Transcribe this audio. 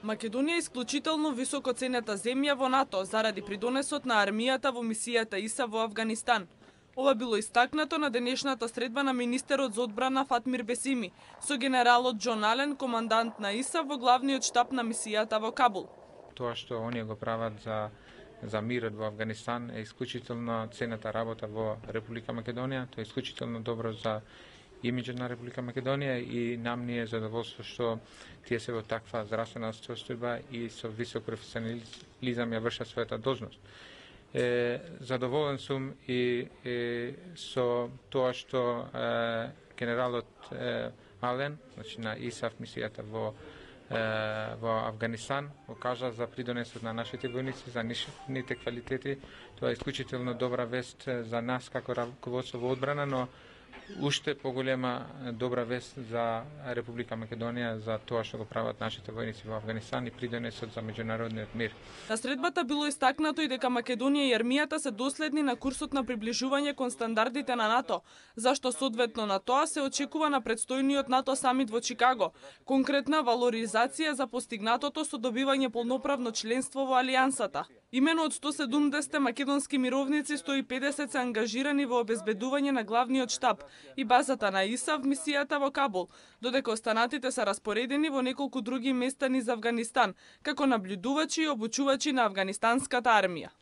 Македонија е исклучително високо ценета земја во НАТО заради придонесот на армијата во мисијата ИСАФ во Авганистан. Ова било истакнато на денешната средба на министерот за одбрана Фатмир Бесими со генералот Џон Ален, командант на ИСАФ во главниот штаб на мисијата во Кабул. Тоа што оние го прават за мирот во Афганистан е исклучително ценета работа во Република Македонија. Тоа е исклучително добро за имиджот на Република Македонија и нам ни е задоволство што тие се во таква здравствена состојба и со висок професионализам ја вршат својата должност. Задоволен сум и со тоа што генералот Ален, значи на ИСАФ мисијата во Афганистан, кажа за придонесот на нашите војници, за нивните квалитети. Тоа е исклучително добра вест за нас како раководство во одбрана, но уште поголема добра вест за Република Македонија за тоа што го прават нашите војници во Афганистан и придонесот за меѓународниот мир. На средбата било истакнато и дека Македонија и армијата се доследни на курсот на приближување кон стандардите на НАТО, зашто соодветно на тоа се очекува на предстојниот НАТО самит во Чикаго, конкретна валоризација за постигнатото со добивање полноправно членство во алијансата. Имено од 170 македонски мировници 150 се ангажирани во обезбедување на главниот штаб и базата на ИСАФ мисијата во Кабул, додека останатите се распоредени во неколку други места низ Авганистан, како наблюдувачи и обучувачи на афганистанската армија.